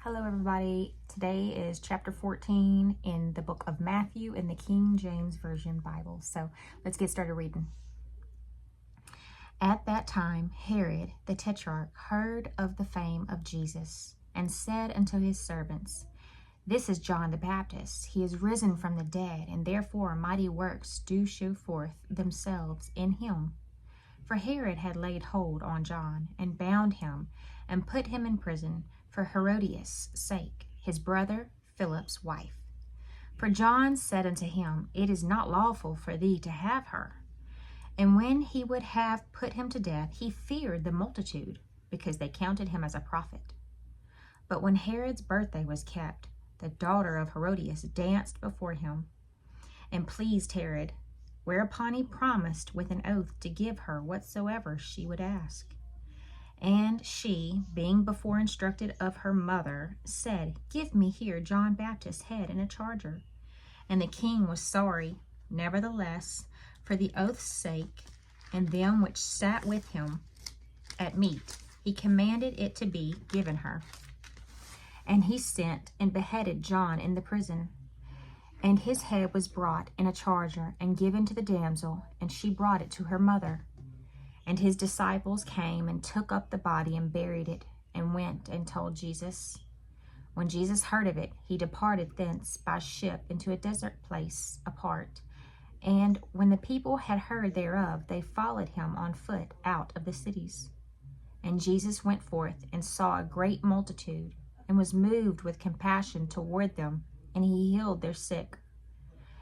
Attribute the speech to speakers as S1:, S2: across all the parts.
S1: Hello everybody. Today is chapter 14 in the book of Matthew in the King James Version Bible. So let's get started reading. At that time, Herod the Tetrarch heard of the fame of Jesus and said unto his servants, This is John the Baptist. He is risen from the dead, and therefore mighty works do shew forth themselves in him. For Herod had laid hold on John, and bound him, and put him in prison, for Herodias' sake, his brother Philip's wife. For John said unto him, It is not lawful for thee to have her. And when he would have put him to death, he feared the multitude, because they counted him as a prophet. But when Herod's birthday was kept, the daughter of Herodias danced before him, and pleased Herod, whereupon he promised with an oath to give her whatsoever she would ask. And she, being before instructed of her mother, said, Give me here John Baptist's head in a charger. And the king was sorry, nevertheless, for the oath's sake, and them which sat with him at meat, he commanded it to be given her. And he sent and beheaded John in the prison. And his head was brought in a charger, and given to the damsel, and she brought it to her mother. And his disciples came and took up the body and buried it, and went and told Jesus. When Jesus heard of it, he departed thence by ship into a desert place apart. And when the people had heard thereof, they followed him on foot out of the cities. And Jesus went forth and saw a great multitude, and was moved with compassion toward them, and he healed their sick.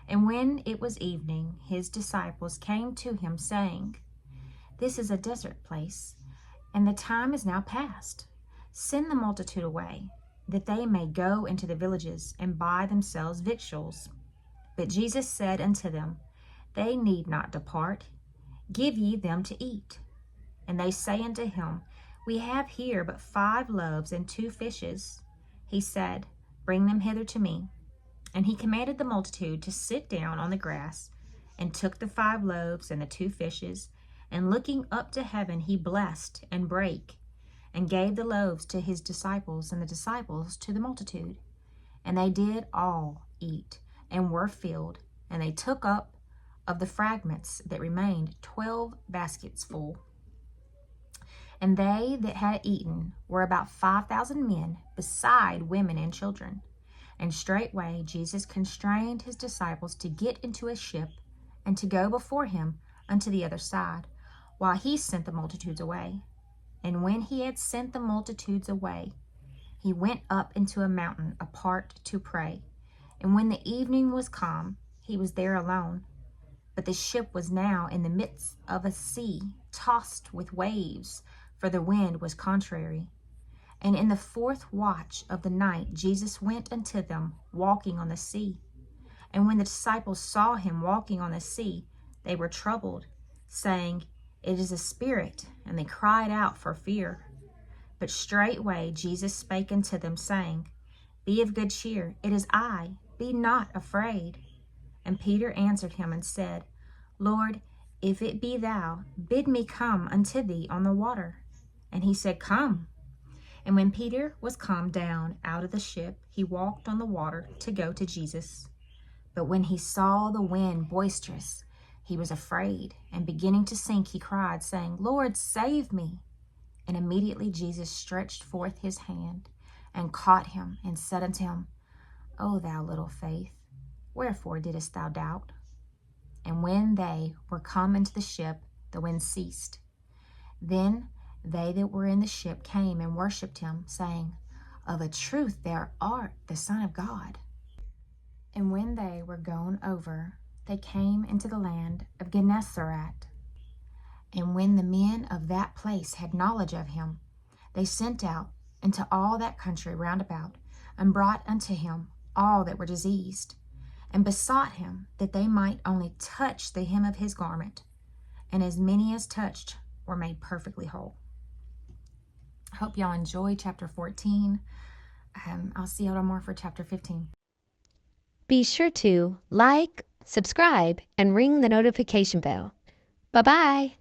S1: And when it was evening, his disciples came to him, saying, This is a desert place, and the time is now past. Send the multitude away, that they may go into the villages and buy themselves victuals. But Jesus said unto them, They need not depart. Give ye them to eat. And they say unto him, We have here but 5 loaves and 2 fishes. He said, Bring them hither to me. And he commanded the multitude to sit down on the grass, and took the 5 loaves and the 2 fishes, and looking up to heaven, he blessed and brake, and gave the loaves to his disciples, and the disciples to the multitude. And they did all eat, and were filled, and they took up of the fragments that remained 12 baskets full. And they that had eaten were about 5,000 men, beside women and children. And straightway Jesus constrained his disciples to get into a ship, and to go before him unto the other side, while he sent the multitudes away. And when he had sent the multitudes away, he went up into a mountain apart to pray. And when the evening was come, he was there alone. But the ship was now in the midst of a sea, tossed with waves, for the wind was contrary. And in the 4th watch of the night, Jesus went unto them, walking on the sea. And when the disciples saw him walking on the sea, they were troubled, saying, It is a spirit, and they cried out for fear. But straightway Jesus spake unto them, saying, Be of good cheer, it is I, be not afraid. And Peter answered him and said, Lord, if it be thou, bid me come unto thee on the water. And he said, Come. And when Peter was come down out of the ship, he walked on the water to go to Jesus. But when he saw the wind boisterous, he was afraid, and beginning to sink, he cried, saying, Lord, save me. And immediately Jesus stretched forth his hand, and caught him, and said unto him, O thou little faith, wherefore didst thou doubt? And when they were come into the ship, the wind ceased. Then they that were in the ship came and worshipped him, saying, Of a truth thou art the Son of God. And when they were gone over, they came into the land of Gennesaret. And when the men of that place had knowledge of him, they sent out into all that country round about, and brought unto him all that were diseased, and besought him that they might only touch the hem of his garment. And as many as touched were made perfectly whole. I hope y'all enjoy chapter 14. I'll see y'all tomorrow for chapter 15.
S2: Be sure to like, subscribe, and ring the notification bell. Bye-bye.